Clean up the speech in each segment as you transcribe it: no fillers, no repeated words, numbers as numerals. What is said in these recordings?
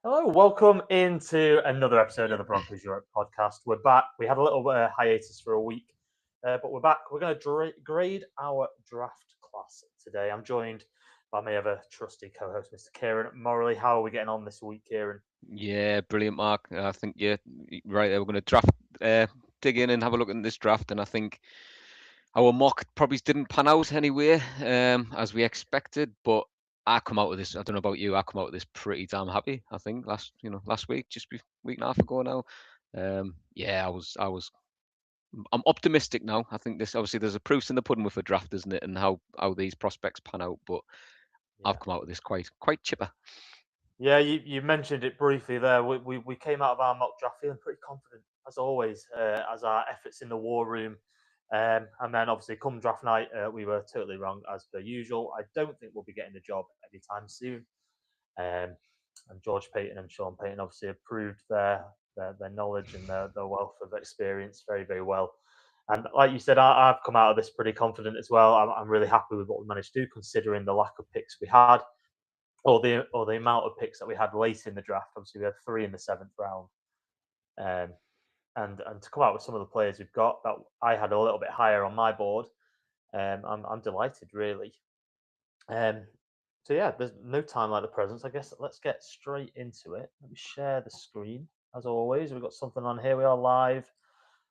Hello, welcome into another episode of the Broncos Europe podcast. We're back. We had a little hiatus for a week, but we're back. We're going to grade our draft class today. I'm joined by my ever trusty co-host, Mr. Kieran Morley. How are we getting on this week, Kieran? Yeah, brilliant, Mark. I think you're right there. We're going to dig in and have a look at this draft, and I think our mock probably didn't pan out anywhere as we expected. But I come out with this. I don't know about you. I come out with this pretty damn happy. I think last week, week and a half ago now. Yeah, I'm optimistic now. I think this obviously there's a proofs in the pudding with a draft, isn't it, and how these prospects pan out. But Yeah. I've come out with this quite chipper. Yeah, you mentioned it briefly there. We came out of our mock draft feeling pretty confident, as always, as our efforts in the war room. And then obviously come draft night, we were totally wrong as per usual. I don't think we'll be getting the job anytime soon. Um, and George Payton and Sean Payton obviously have proved their knowledge and their wealth of experience very, very well. And like you said, I've come out of this pretty confident as well. I'm really happy with what we managed to do, considering the lack of picks we had, or the amount of picks that we had late in the draft. Obviously, we had three in the seventh round, um, and to come out with some of the players we've got that I had a little bit higher on my board, I'm delighted, really. Um, so yeah, there's no time like the present. I guess let's get straight into it. Let me share the screen. As always, we've got something on here. We are live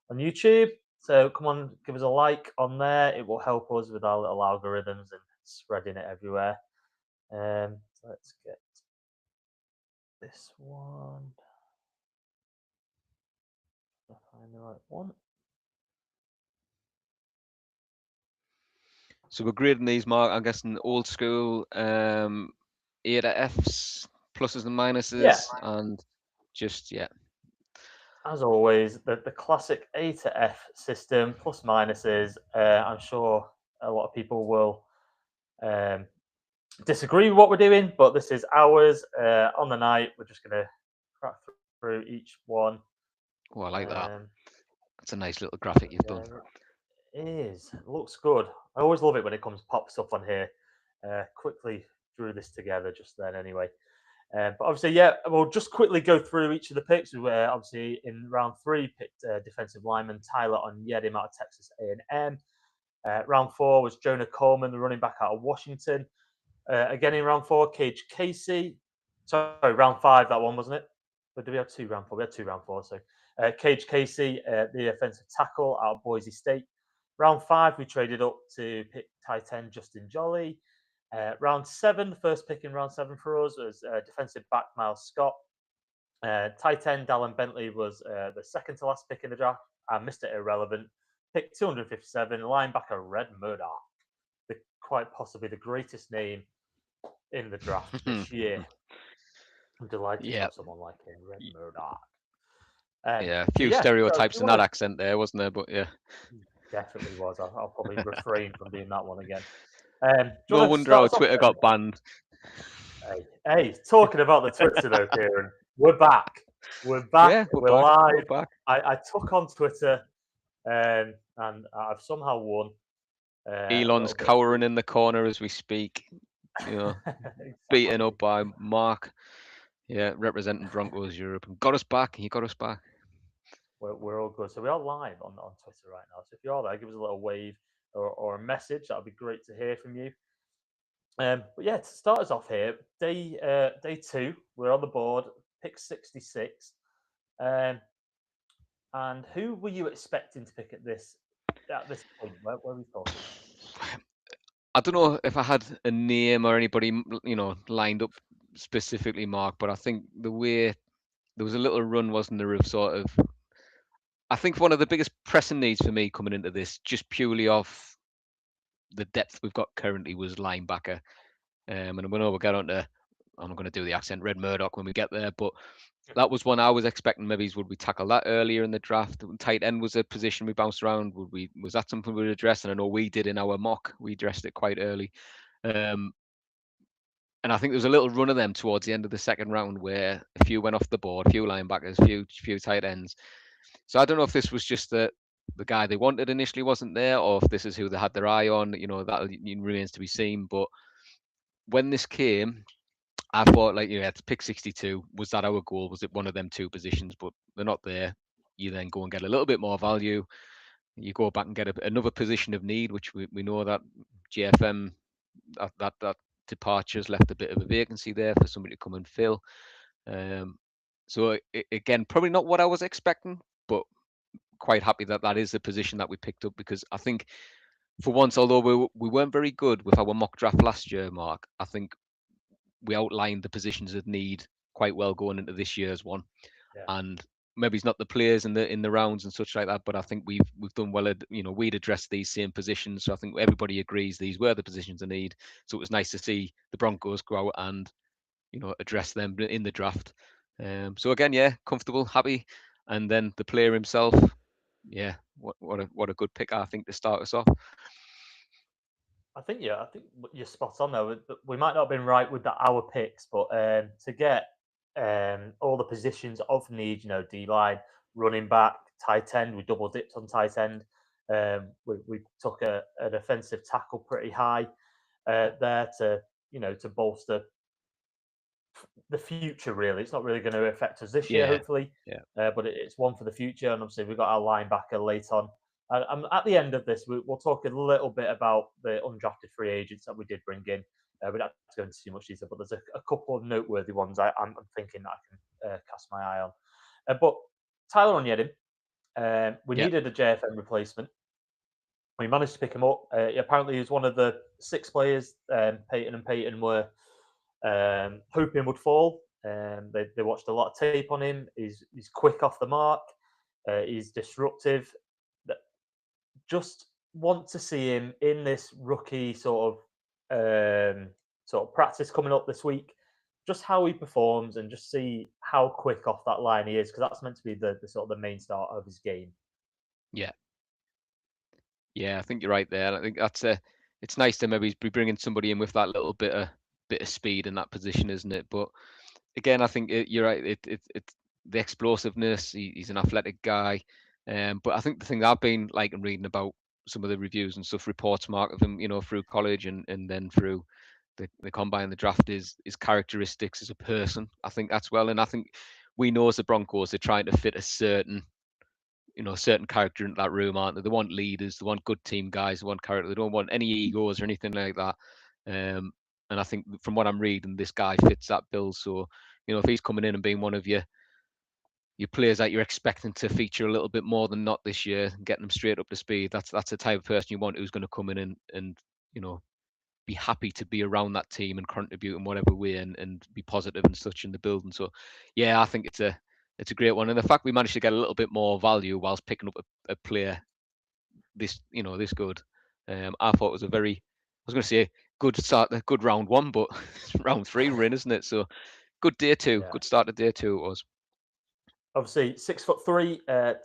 on YouTube. So come on, give us a like on there. It will help us with our little algorithms and spreading it everywhere. So let's get this one. Find the right one. So we're grading these, Mark. I'm guessing old school A to Fs, pluses and Yeah, minuses, and just yeah. as always, the classic A to F system, plus minuses. I'm sure a lot of people will um, disagree with what we're doing, but this is ours on the night. We're just going to crack through each one. Oh, I like that. Um, That's a nice little graphic you've done. yeah, it is. It looks good. I always love it when it comes pops up on here. Quickly drew this together just then, anyway. But obviously, yeah, we'll just quickly go through each of the picks. We were obviously in round three picked defensive lineman Tyler Onyedim out of Texas A&M. Round four was Jonah Coleman, the running back out of Washington. Again in round four, Cage Casey. Sorry, round five, that one, wasn't it? But did we have two round four? We had two round four. So Cage Casey, the offensive tackle out of Boise State. Round five, we traded up to pick tight end Justin Jolly. Round seven, the first pick in round seven for us was defensive back Miles Scott. Tight end Dallin Bentley was the second to last pick in the draft, and Mr. Irrelevant, pick 257, linebacker Red Murdoch, quite possibly the greatest name in the draft this year. I'm delighted to Yeah, have someone like him, Red Murdoch. yeah. A So few yeah, so do stereotypes you in want that to? accent there, wasn't there? But yeah, Definitely was. I'll probably refrain from doing that one again. Do you no want to wonder start our us off Twitter then? got banned. Hey, talking about the Twitter though, Kieran, we're back. We're back. Yeah, we're We're back. We're live. back. I took on Twitter, and I've somehow won a Elon's little bit of cowering in the corner as we speak. You know, beaten exactly. up by Mark. Yeah, representing Broncos Europe, and got us back. He got us back. We're all good. So we are live on Twitter right now. So if you're there, give us a little wave or a message. That would be great to hear from you. But yeah, to start us off here, day two, we're on the board, pick 66. Um, and who were you expecting to pick at this point? Where are we talking? I don't know if I had a name or anybody, lined up specifically, Mark, but I think the way there was a little run, wasn't there, of sort of. I think one of the biggest pressing needs for me coming into this, just purely off the depth we've got currently, was linebacker. And I know we'll get on to. I'm not going to do the accent, Red Murdoch, when we get there, but that was one I was expecting. Maybe would we tackle that earlier in the draft? Tight end was a position we bounced around. Was that something we would address? And I know we did in our mock. We addressed it quite early. Um, and I think there was a little run of them towards the end of the second round where a few went off the board, a few linebackers, few tight ends. So I don't know if this was just the guy they wanted initially wasn't there, or if this is who they had their eye on. That remains to be seen. But when this came, I thought, like, to pick 62, was that our goal? Was it one of them two positions? But they're not there. You then go and get a little bit more value. You go back and get another position of need, which we know that JFM, that departure's left a bit of a vacancy there for somebody to come and fill. So again, probably not what I was expecting, but quite happy that that is the position that we picked up, because I think for once, although we weren't very good with our mock draft last year, Mark, I think we outlined the positions of need quite well going into this year's one. Yeah. And maybe it's not the players in the rounds and such like that, but I think we've done well. We'd addressed these same positions, so I think everybody agrees these were the positions of need. So it was nice to see the Broncos go out and address them in the draft. So again, yeah, comfortable, happy, and then the player himself, yeah, what a good pick, I think, to start us off. I think you're spot on though. We might not have been right with our picks, but to get all the positions of need, D line, running back, tight end, we double dipped on tight end. We took an offensive tackle pretty high there to bolster the future. Really, it's not really going to affect us this year, Yeah, hopefully, yeah, but it's one for the future. And obviously, we've got our linebacker late on. And at the end of this, we'll talk a little bit about the undrafted free agents that we did bring in. We don't have to go into too much detail, but there's a couple of noteworthy ones I'm thinking that I can cast my eye on. But Tyler Onyedin, we yeah. needed a JFM replacement. We managed to pick him up. Apparently, he's one of the 6 players Payton and Payton were hoping would fall. They watched a lot of tape on him. He's quick off the mark. He's disruptive. Just want to see him in this rookie sort of practice coming up this week. Just how he performs and just see how quick off that line he is, because that's meant to be the sort of the main start of his game. Yeah, yeah, I think you're right there. I think it's nice to maybe be bringing somebody in with that little bit of speed in that position, isn't it? But again, I think you're right. It's the explosiveness. He's an athletic guy, but I think the thing that I've been like and reading about some of the reviews and stuff, reports, Mark, of him, through college and then through the combine, the draft, is his characteristics as a person. I think that's well, and I think we know as the Broncos, they're trying to fit a certain character into that room, aren't they? They want leaders, they want good team guys, they want character. They don't want any egos or anything like that. And I think from what I'm reading, this guy fits that bill. So, if he's coming in and being one of your players that you're expecting to feature a little bit more than not this year, getting them straight up to speed, that's the type of person you want, who's going to come in and be happy to be around that team and contribute in whatever way and be positive and such in the building. So yeah, I think it's a great one. And the fact we managed to get a little bit more value whilst picking up a player this good, I thought was I was going to say good start, a good round one, but round three we're in, isn't it? So good day two, Yeah. good start to day two it was. Obviously, 6'3",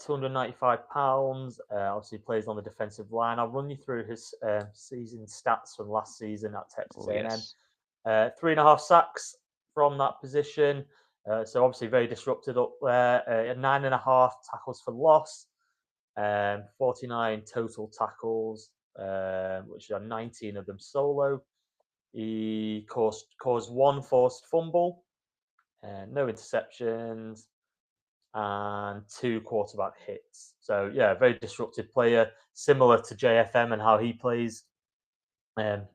295 pounds. Obviously, plays on the defensive line. I'll run you through his season stats from last season at Texas Oh A&M. yes, 3.5 sacks from that position. So obviously very disrupted up there. 9.5 tackles for loss. 49 total tackles, which are 19 of them solo. He caused 1 forced fumble, no interceptions, and 2 quarterback hits. So yeah, very disruptive player, similar to JFM and how he plays.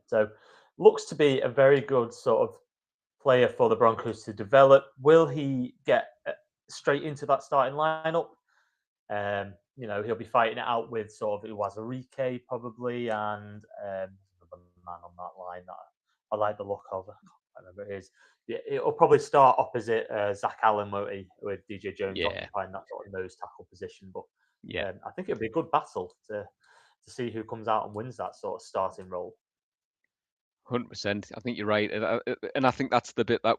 So looks to be a very good sort of player for the Broncos to develop. Will he get straight into that starting lineup? He'll be fighting it out with sort of Iwazurike probably, and another man on that line that I like the look of. I can't remember who it is. Yeah, it'll probably start opposite Zach Allen, won't he, with DJ Jones yeah, occupying that sort of nose tackle position. But yeah, I think it'll be a good battle to see who comes out and wins that sort of starting role. 100%. I think you're right, and I think that's the bit that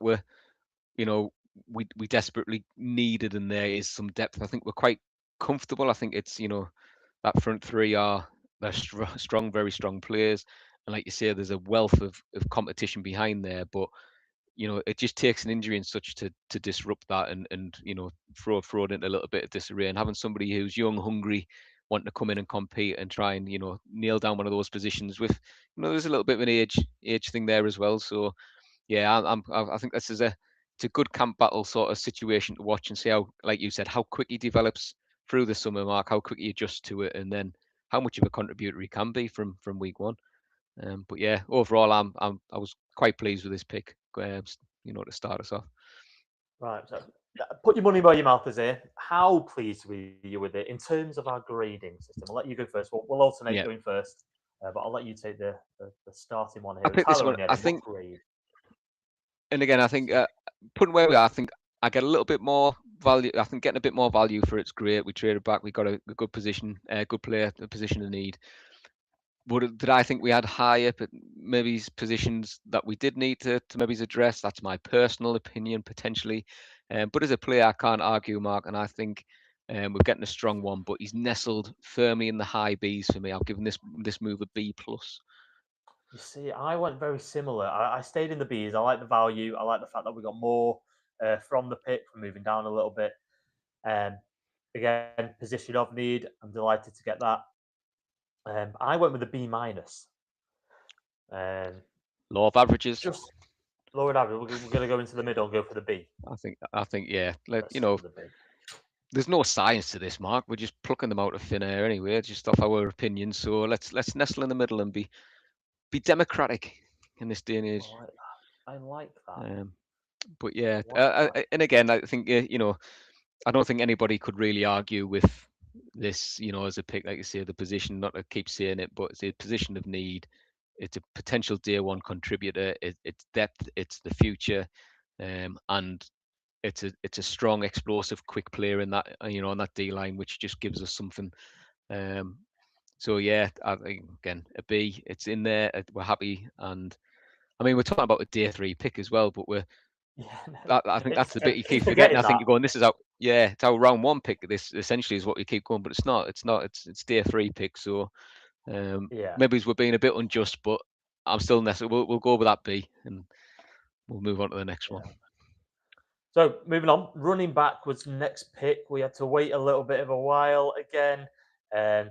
you know we desperately needed in there, is some depth. I think we're quite comfortable. I think it's that front three they're strong, very strong players, and like you say, there's a wealth of competition behind there. But it just takes an injury and such to disrupt that and throw it into a little bit of disarray. And having somebody who's young, hungry, wanting to come in and compete and try and nail down one of those positions with there's a little bit of an age thing there as well. So yeah, I think this is it's a good camp battle sort of situation to watch and see how, like you said, how quick he develops through the summer, Mark, how quick he adjusts to it, and then how much of a contributor he can be from week one. But yeah, overall, I was quite pleased with this pick. To start us off. Right. So put your money where your mouth is here. How pleased were you with it in terms of our grading system? I'll let you go first. We'll alternate Yeah, going first, but I'll let you take the starting one I here. picked this Tyler one. on your I head. What think, grade? and again, I think putting where we are, I think I get a little bit more value. I think getting a bit more value for it's great. We traded back. We got a good position, a good player, a position of need. Did I think we had higher, but maybe positions that we did need to maybe address? That's my personal opinion, potentially. But as a player, I can't argue, Mark, and I think we're getting a strong one. But he's nestled firmly in the high Bs for me. I've given this move a B plus. You see, I went very similar. I stayed in the Bs. I like the value. I like the fact that we got more from the pick, from moving down a little bit. Um, Again, position of need. I'm delighted to get that. I went with a B minus. Um, Law of averages. just lower average. We're going to go into the middle and go for the B. I think, yeah. Let's stick with the B. There's no science to this, Mark. We're just plucking them out of thin air anyway, just off our opinions. So let's nestle in the middle and be democratic in this day and I age. like that. I like that. But yeah, I like that. and again, I think I don't think anybody could really argue with this, as a pick, like you say, the position. Not to keep saying it, but it's a position of need. It's a potential day one contributor. It's depth. It's the future, and it's a strong, explosive, quick player in that on that D line, which just gives us something. Um, so yeah, I think again a B. It's in there. We're happy, and I mean we're talking about a day three pick as well, but Yeah, no, I think that's the bit you keep keep forgetting. I forgetting think that. you're going, this is our, yeah, it's our round one pick. This essentially is what we keep going, but it's not. It's not. It's day three pick. So Yeah, maybe we're being a bit unjust, but I'm still necessary. We'll go with that B, and we'll move on to the next one. yeah. So moving on, running back was next pick. We had to wait a little bit of a while again.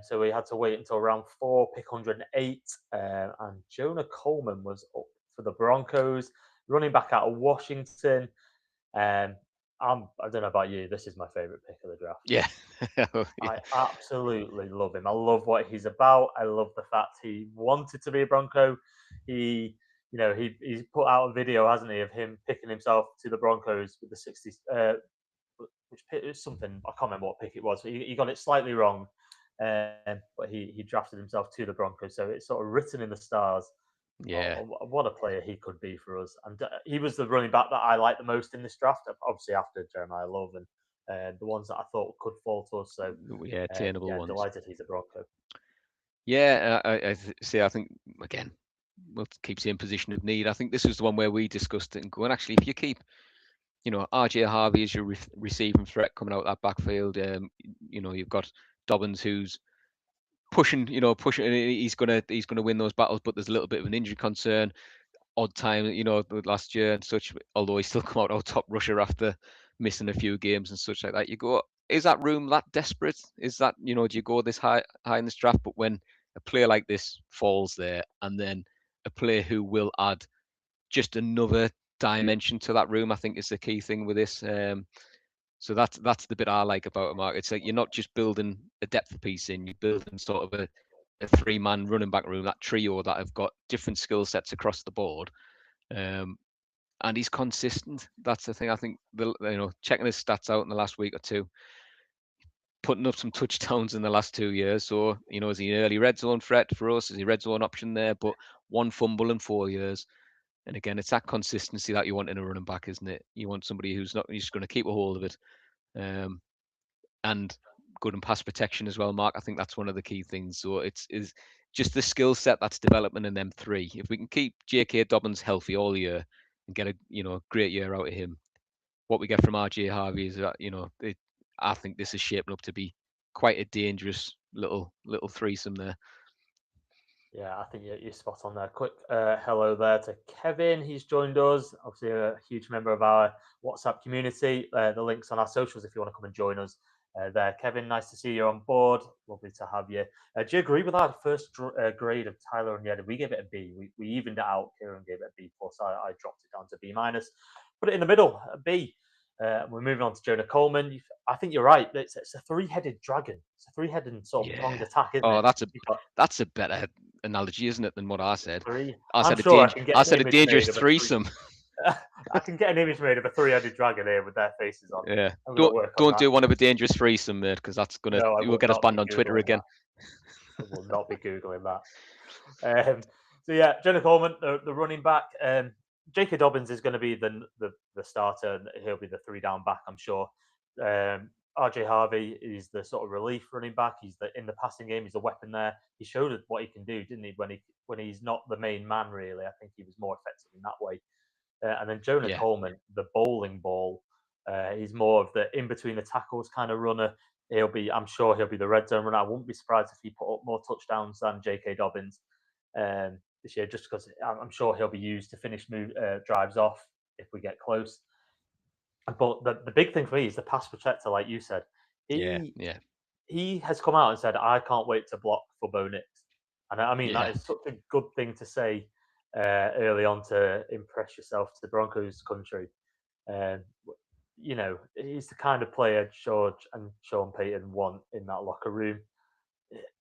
So we had to wait until round 4, pick 108. And Jonah Coleman was up for the Broncos, running back out of Washington. Um, I don't know about you. This is my favorite pick of the draft. Yeah. Yeah. I absolutely love him. I love what he's about. I love the fact he wanted to be a Bronco. He, he's put out a video, hasn't he, of him picking himself to the Broncos with the 60s. Which pick, it was something I can't remember what pick it was. He got it slightly wrong, but he drafted himself to the Broncos. So it's sort of written in the stars. Yeah. Oh, what a player he could be for us. And he was the running back that I liked the most in this draft, obviously after Jeremiah Love and the ones that I thought could fall to us. So, Yeah, attainable yeah, ones. delighted he's a Bronco. Yeah, see. I think again, we'll keep saying position of need. I think this was the one where we discussed it and going, actually, if you keep, RJ Harvey as your receiving threat coming out that backfield, you've got Dobbins who's pushing. He's gonna win those battles, but there's a little bit of an injury concern. Odd time, last year and such. Although he still come out our top rusher after missing a few games and such like that. You go, is that room that desperate? Is that do you go this high in this draft? But when a player like this falls there, and then a player who will add just another dimension to that room, I think is the key thing with this. So that's the bit I like about it, Mark. It's like you're not just building a depth piece in, you're building sort of a three-man running back room, that trio that have got different skill sets across the board. And he's consistent. That's the thing. I think checking his stats out in the last week or two, putting up some touchdowns in the last 2 years. So is he an early red zone threat for us? Is he a red zone option there? But one fumble in 4 years. And again, it's that consistency that you want in a running back, isn't it? You want somebody who's not just going to keep a hold of it. And good in pass protection as well, Mark. I think that's one of the key things. So it's just the skill set that's developing in them three. If we can keep J.K. Dobbins healthy all year and get a great year out of him, what we get from R.J. Harvey is that I think this is shaping up to be quite a dangerous little threesome there. Yeah, I think you're spot on there. Quick hello there to Kevin. He's joined us. Obviously, a huge member of our WhatsApp community. The link's on our socials if you want to come and join us. there. Kevin, nice to see you on board. Lovely to have you. Do you agree with our first grade of Tyler and Yedda? We gave it a B. We evened it out. Kieran gave it a B plus. I dropped it down to B minus. Put it in the middle, a B. We're moving on to Jonah Coleman. I think you're right. It's a three-headed dragon. It's a three-headed sort of pronged Yeah. attack, isn't Oh, it? You've got that's a better analogy, isn't it, than what I said? three. I I'm said a sure I danger. can get I an said a image dangerous made of a three. threesome. I can get an image made of a three-headed dragon here with their faces on. Yeah. I'm going to work on Don't that. do one of a dangerous threesome, mate, because that's gonna No, I you will will get us not banned be on Twitter googling again. that. I will not be googling that. So yeah, Jonah Coleman, the running back. J.K. Dobbins is going to be the starter, and he'll be the three down back, I'm sure. RJ Harvey is the sort of relief running back. He's in the passing game. He's a weapon there. He showed us what he can do, didn't he? When he's not the main man, really. I think he was more effective in that way. And then Jonah Yeah. Coleman, the bowling ball. He's more of the in between the tackles kind of runner. I'm sure he'll be the red zone runner. I wouldn't be surprised if he put up more touchdowns than J.K. Dobbins this year, just because I'm sure he'll be used to finish drives off if we get close. But the big thing for me is the pass protector, like you said. Yeah. He Yeah. he has come out and said, "I can't wait to block for Bo Nix," and I mean that Yeah. is such a good thing to say early on to impress yourself to the Broncos country. Um, he's the kind of player George and Sean Payton want in that locker room.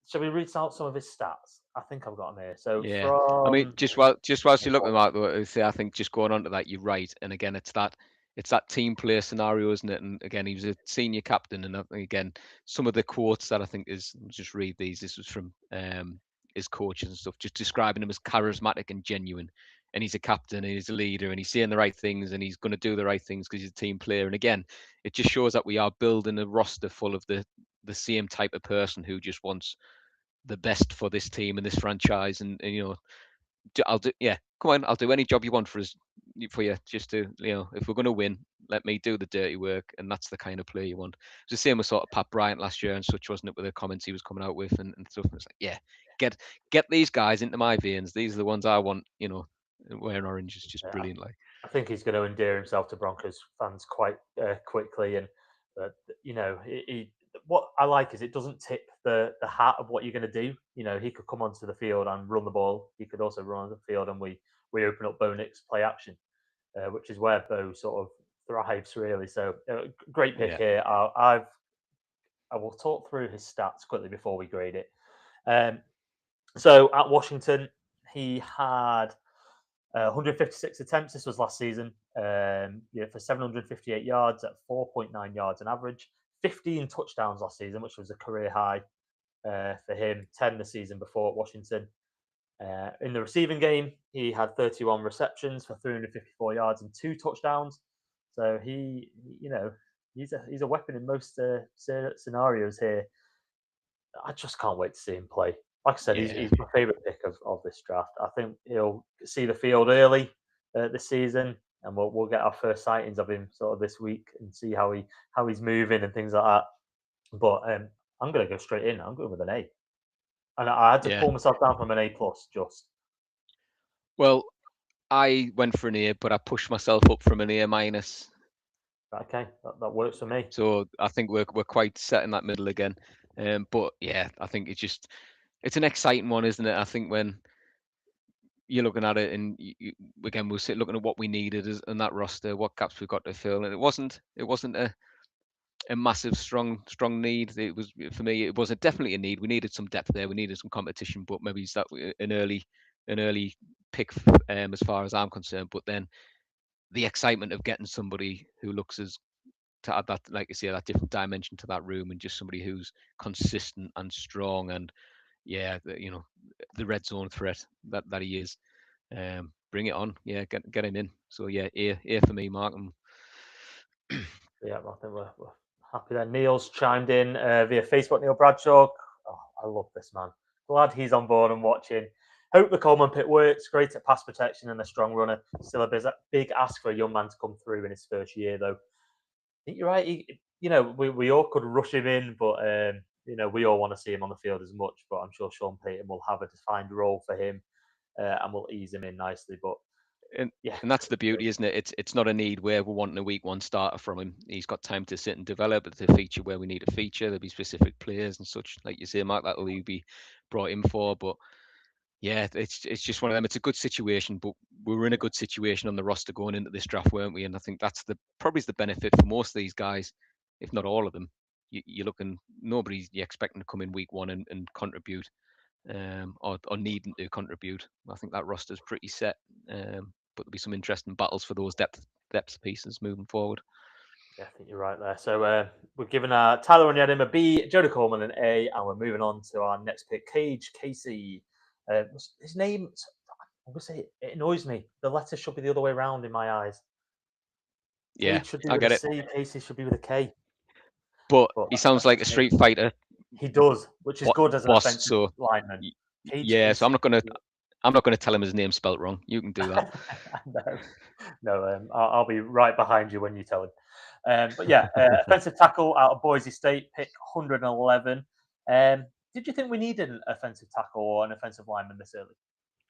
Shall we read out some of his stats? I think I've got them here. So Yeah. I mean, from just whilst you're looking at that, I think just going on to that, you're right. And again, it's that team play scenario, isn't it? And again, he was a senior captain, and again, some of the quotes that I think just read these. This was from his coaches and stuff, just describing him as charismatic and genuine. And he's a captain, and he's a leader, and he's saying the right things, and he's going to do the right things because he's a team player. And again, it just shows that we are building a roster full of the same type of person who just wants the best for this team and this franchise. And I'll do, yeah, come on, I'll do any job you want for you, just to, if we're going to win, let me do the dirty work. And that's the kind of player you want. It's the same with sort of Pat Bryant last year and such, wasn't it, with the comments he was coming out with and stuff. And it's like, yeah, get these guys into my veins. These are the ones I want. Wearing orange is just brilliant. Like, I think he's going to endear himself to Broncos fans quite quickly, and what I like is it doesn't tip the hat of what you're going to do. He could come onto the field and run the ball. He could also run on the field, and we open up Bo Nix play action, which is where Bo sort of thrives really. So great pick yeah, here. I will talk through his stats quickly before we grade it. So at Washington, he had 156 attempts. This was last season. For 758 yards at 4.9 yards on average. 15 touchdowns last season, which was a career high for him. 10 the season before at Washington. In the receiving game, he had 31 receptions for 354 yards and 2 touchdowns. So he's a weapon in most scenarios here. I just can't wait to see him play. Like I said, yeah, he's my favourite pick of this draft. I think he'll see the field early this season, and we'll get our first sightings of him sort of this week and see how he's moving and things like that. But I'm going to go straight in. I'm going with an A, and I had to yeah. pull myself down from an A plus. Just Well, I went for an A, but I pushed myself up from an A minus. okay, that works for me. So I think we're quite set in that middle again. But yeah, I think it's an exciting one, isn't it? I think when you're looking at it, and again we'll sit looking at what we needed in that roster, what gaps we've got to fill, and it wasn't a massive strong need. It was, for me, it was definitely a need. We needed some depth there. We needed some competition, but maybe it's that an early pick as far as I'm concerned. But then the excitement of getting somebody who looks as to add that, like you say, that different dimension to that room, and just somebody who's consistent and strong, and yeah, the red zone threat that he is. Bring it on, yeah, get him in. So yeah, A for me, Mark. Yeah, I think we're happy there. Neil's chimed in via Facebook. Neil Bradshaw. Oh, I love this man. Glad he's on board and watching. Hope the Coleman pick works. Great at pass protection and a strong runner. Still a big ask for a young man to come through in his first year, though. I think you're right. We all could rush him in, but we all want to see him on the field as much. But I'm sure Sean Payton will have a defined role for him and will ease him in nicely. But and Yeah, and that's the beauty, isn't it? It's not a need where we're wanting a week one starter from him. He's got time to sit and develop, to feature where we need a feature. There'll be specific players and such, like you say, Mark, that'll be brought in for. But yeah, it's just one of them. It's a good situation, but we were in a good situation on the roster going into this draft, weren't we? And I think that's probably is the benefit for most of these guys, if not all of them. You're looking, nobody's you expecting to come in week one and contribute, or needing to contribute. I think that roster's pretty set, but there'll be some interesting battles for those depth pieces moving forward. yeah, I think you're right there. So we're giving Tyler Onyedin a B, Jody Coleman an A, and we're moving on to our next pick, Cage Casey. His name, I'm gonna say it annoys me. The letter should be the other way around in my eyes. Yeah, Cage should be I with a get it. C. Casey should be with a K. But But he sounds that's like a just me. Street Fighter He does, which is good as an boss. offensive So lineman. Cage yeah, so Casey. I'm not gonna tell him his name spelt wrong. You can do that. I'll be right behind you when you tell him. But yeah, offensive tackle out of Boise State, pick 111. Did you think we needed an offensive tackle or an offensive lineman this early?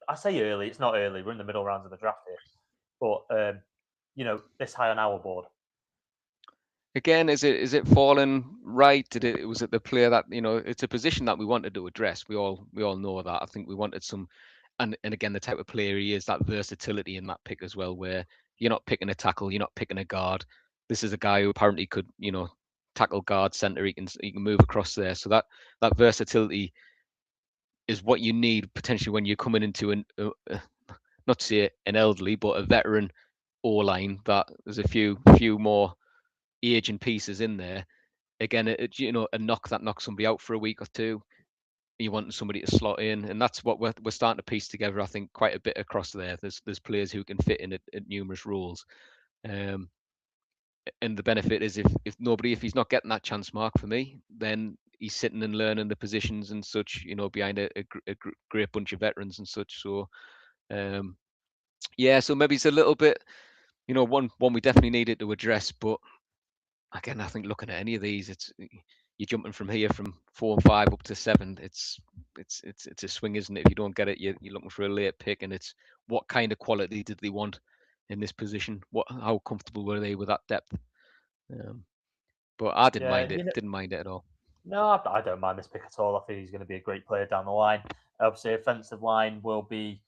I say early, it's not early. We're in the middle rounds of the draft here. But, this high on our board. Again, is it falling right? Was it the player that it's a position that we wanted to address. We all know that. I think we wanted some, and again the type of player he is, that versatility in that pick as well, where you're not picking a tackle, you're not picking a guard. This is a guy who apparently could tackle guard center. He can move across there. So that versatility is what you need potentially when you're coming into not to say an elderly, but a veteran O line that there's a few more aging pieces in there. Again, a knock that knocks somebody out for a week or two. You want somebody to slot in, and that's what we're starting to piece together. I think quite a bit across there. There's players who can fit in at numerous roles, and the benefit is if he's not getting that chance mark for me, then he's sitting and learning the positions and such. Behind a great bunch of veterans and such. So, yeah, so maybe it's a little bit, one we definitely needed to address, but again, I think looking at any of these, you're jumping from here from 4 and 5 up to 7. It's a swing, isn't it? If you don't get it, you're looking for a late pick, and it's what kind of quality did they want in this position? How comfortable were they with that depth? But I didn't Yeah, mind it. Didn't mind it at all. no, I don't mind this pick at all. I think he's going to be a great player down the line. Obviously, offensive line will be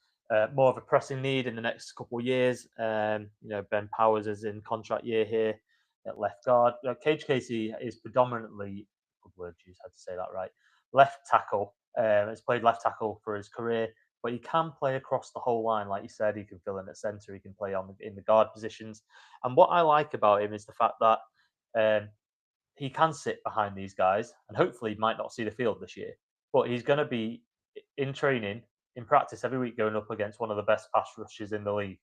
more of a pressing need in the next couple of years. Ben Powers is in contract year here at left guard. Cage Casey is predominantly, good word use, had to say that right, left tackle. He's played left tackle for his career, but he can play across the whole line. Like you said, he can fill in at centre, he can play in the guard positions. And what I like about him is the fact that he can sit behind these guys and hopefully he might not see the field this year, but he's going to be in training, in practice every week going up against one of the best pass rushers in the league,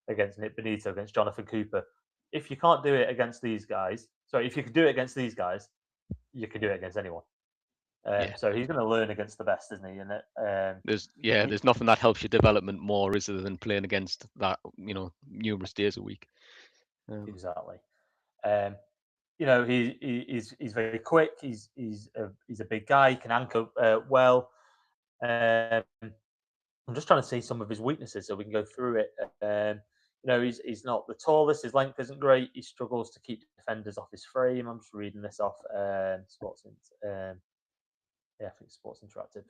against Nick Benito, against Jonathan Cooper. If you can't do it against these guys, if you can do it against these guys, you can do it against anyone. Yeah. So he's going to learn against the best, isn't he? And there's nothing that helps your development more, is there, than playing against that, numerous days a week. Exactly. He's very quick. He's a big guy. He can anchor well. I'm just trying to see some of his weaknesses so we can go through it. He's not the tallest. His length isn't great. He struggles to keep defenders off his frame. I'm just reading this off Sports. I think Sports Interactive.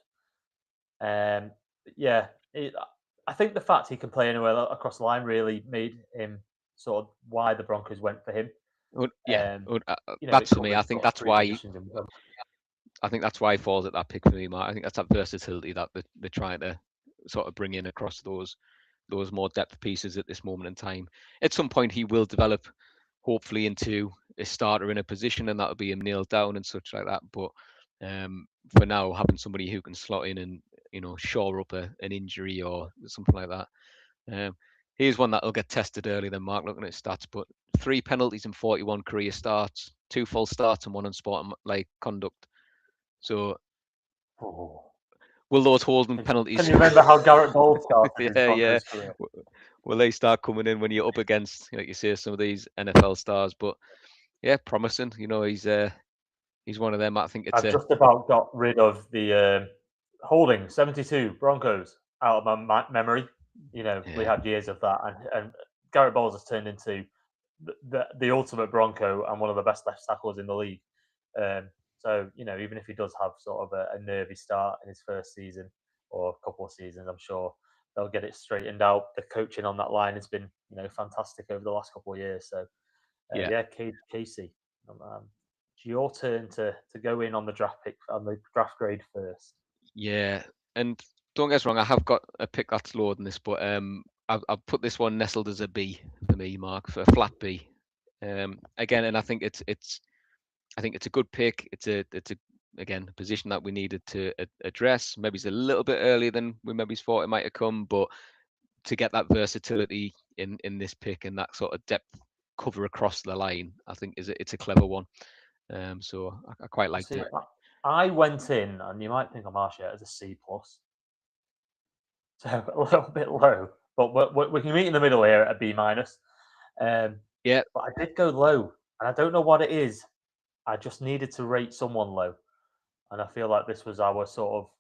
I think the fact he can play anywhere across the line really made him sort of why the Broncos went for him. That's for me. I think that's why. I think that's why he falls at that pick for me, Mark. I think that's that versatility that they're trying to sort of bring in across those more depth pieces at this moment in time. At some point, he will develop, hopefully, into a starter in a position, and that'll be him nailed down and such like that. But for now, having somebody who can slot in and shore up an injury or something like that. Here's one that'll get tested early then, Mark, looking at stats. But 3 penalties in 41 career starts, 2 false starts, and 1 unsportsmanlike conduct. So, will those holding penalties? Can you remember how Garrett Bowles started his Broncos career? Will they start coming in when you're up against, like you say, some of these NFL stars? But yeah, promising. He's one of them. I think I've just about got rid of the holding 72 Broncos out of my memory. We Yeah, had years of that, and Garrett Bowles has turned into the ultimate Bronco and one of the best left tackles in the league. So even if he does have sort of a nervy start in his first season or a couple of seasons, I'm sure they'll get it straightened out. The coaching on that line has been fantastic over the last couple of years. So yeah, yeah, Casey, it's your turn to go in on the draft pick on the draft grade first. yeah. And don't get us wrong, I have got a pick that's lower than this, but I've put this one nestled as a B for me, Mark, for a flat B. Again, and I think it's a good pick. It's a again a position that we needed to address. Maybe it's a little bit earlier than we maybe thought it might have come, but to get that versatility in this pick and that sort of depth cover across the line, I think it's a clever one. So I quite liked See, it. I went in, and you might think I'm harsh here, as a C plus, so a little bit low, but we can meet in the middle here at a B minus. Um, Yeah, but I did go low, and I don't know what it is. I just needed to rate someone low, and I feel like this was our sort of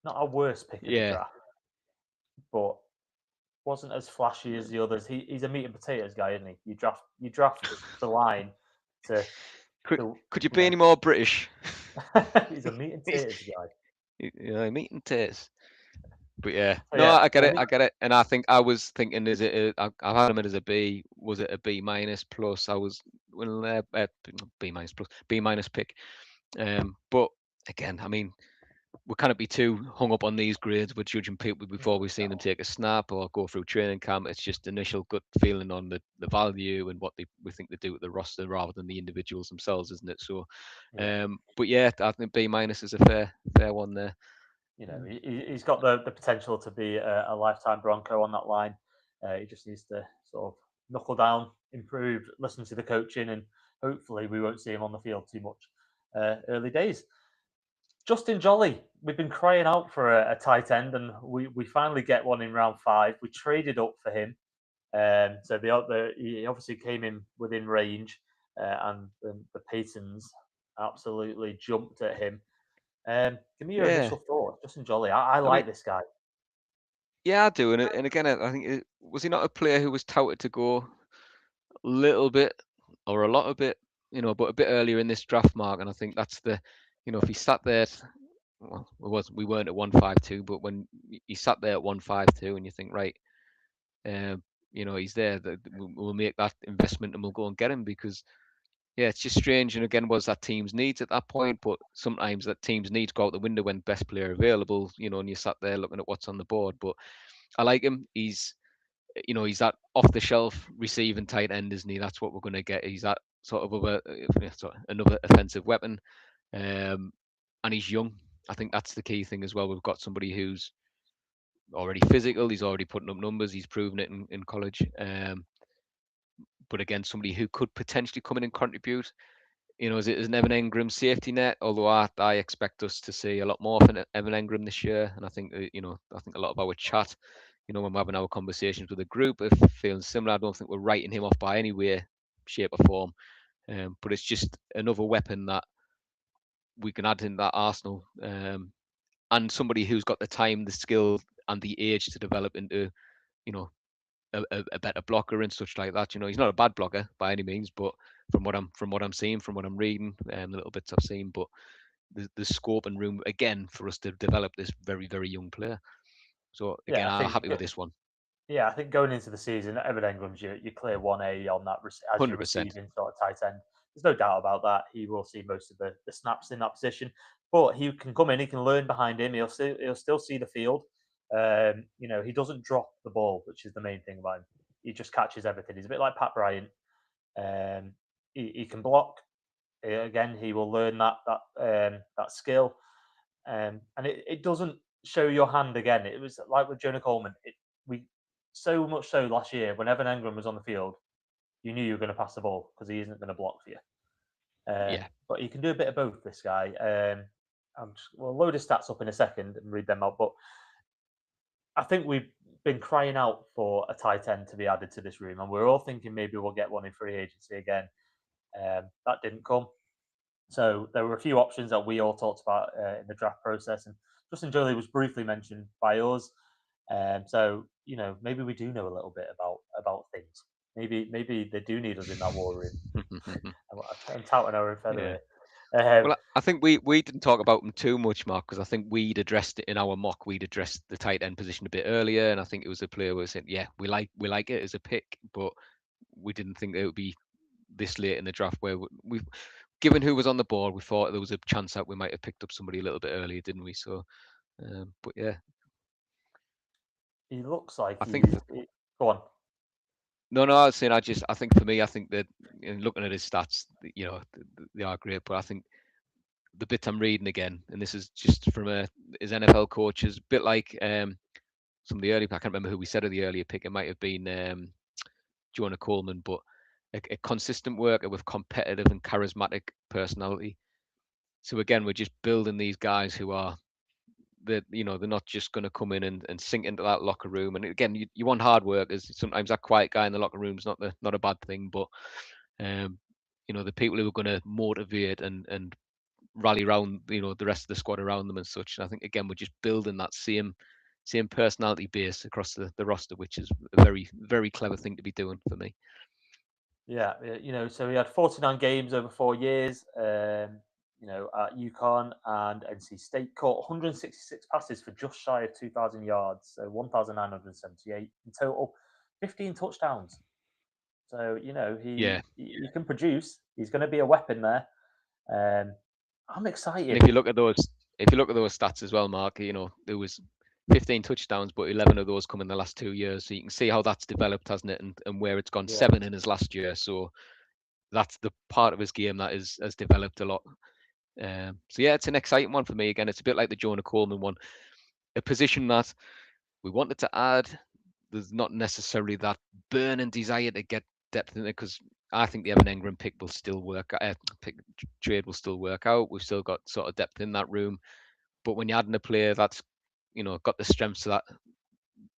not our worst pick of the yeah. draft, but wasn't as flashy as the others. He's a meat and potatoes guy, isn't he? You draft the line to Could to could you you be know any more British? he's a meat and He's, potatoes guy. meat and taste. But yeah, So no, yeah, I get we'll it, meet. I get it. And I think I was thinking, I've had him as a B. Was it a B minus plus? I was well, B minus plus, B minus pick. But again, I mean, we can't be too hung up on these grades. We're judging people before we've seen them No, take a snap or go through training camp. It's just initial gut feeling on the value and what we think they do with the roster rather than the individuals themselves, isn't it? So, yeah. but yeah, I think B minus is a fair one there. Mm. He's got the potential to be a lifetime Bronco on that line. He just needs to sort of knuckle down, improve, listen to the coaching, and hopefully we won't see him on the field too much early days. Justin Jolly, we've been crying out for a tight end, and we finally get one in round 5. We traded up for him, so he obviously came in within range, and the Paytons absolutely jumped at him. Give me your Yeah, initial thoughts, Justin Jolly. I I mean, like this guy. yeah, I do. And again, I think was he not a player who was touted to go a little bit or a lot of bit, but a bit earlier in this draft, Mark? And I think that's if he sat there, well, we weren't at 152, but when he sat there at 152, and you think, right, he's there, that we'll make that investment and we'll go and get him because. Yeah, it's just strange. And again, was that team's needs at that point? But sometimes that team's needs go out the window when best player available, and you sat there looking at what's on the board. But I like him. He's that off the shelf receiving tight end, isn't he? That's what we're going to get. He's that sort of another offensive weapon, and he's young. I think that's the key thing as well. We've got somebody who's already physical. He's already putting up numbers. He's proven it in college. But again, somebody who could potentially come in and contribute. Is it an Evan Engram safety net? Although I expect us to see a lot more from Evan Engram this year, and I think I think a lot of our chat, when we're having our conversations with the group, if feeling similar. I don't think we're writing him off by any way, shape, or form. But it's just another weapon that we can add in that arsenal, and somebody who's got the time, the skill, and the age to develop into, you know, a better blocker and such like that. He's not a bad blocker by any means, but from what I'm seeing, from what I'm reading, the little bits I've seen, but there's scope and room again for us to develop this very very young player. So Yeah, again, I I'm think. happy with this one. Yeah, I think going into the season, Evan Engram's your clear 1A on that as your 100%. receiving sort of tight end. There's no doubt about that. He will see most of the snaps in that position, but he can come in. He can learn behind him. He'll still see the field. He doesn't drop the ball, which is the main thing about him. He just catches everything. He's a bit like Pat Bryant. He can block. Again, he will learn that skill, and it doesn't show your hand again. It was like with Jonah Coleman. We so much so last year when Evan Engram was on the field, you knew you were going to pass the ball because he isn't going to block for you. Yeah, But he can do a bit of both. This guy. We'll load his stats up in a second and read them out. But I think we've been crying out for a tight end to be added to this room, and we're all thinking maybe we'll get one in free agency again. That didn't come. So there were a few options that we all talked about in the draft process, and Justin Jolie was briefly mentioned by us. So maybe we do know a little bit about things. Maybe they do need us in that war room. I'm touting our own feather Yeah. here. Um, Well, I think we didn't talk about them too much, Mark, because I think we'd addressed it in our mock. We'd addressed the tight end position a bit earlier, and I think it was a player who said, "Yeah, we like it as a pick, but we didn't think it would be this late in the draft where we given who was on the board, we thought there was a chance that we might have picked up somebody a little bit earlier, didn't we? So, but yeah, he looks like I think go on. no, I was saying I think for me, I think that looking at his stats, they are great, but I think the bit I'm reading again, and this is just from his NFL coaches, a bit like some of the early. I can't remember who we said of the earlier pick. It might have been Jonah Coleman, but a consistent worker with competitive and charismatic personality. So again, we're just building these guys who are they're not just going to come in and sink into that locker room. And again, you want hard workers. Sometimes that quiet guy in the locker room is not a bad thing, but um, the people who are going to motivate and rally around the rest of the squad around them and such. And I think again we're just building that same personality base across the roster, which is a very very clever thing to be doing for me. Yeah, so he had 49 games over 4 years, at UConn and NC State. Caught 166 passes for just shy of 2,000 yards, so 1,978 in total, 15 touchdowns. So, Yeah, he can produce. He's going to be a weapon there. I'm and excited. if you look at those stats as well, Mark, there was 15 touchdowns, but 11 of those come in the last 2 years. So you can see how that's developed, hasn't it? And where it's gone, Yeah. 7 in his last year. So that's the part of his game that has developed a lot. So yeah, it's an exciting one for me. Again, it's a bit like the Jonah Coleman one, a position that we wanted to add. There's not necessarily that burning desire to get depth in it because I think the Evan Engram pick will still work. Trade will still work out. We've still got sort of depth in that room. But when you're adding a player that's got the strengths that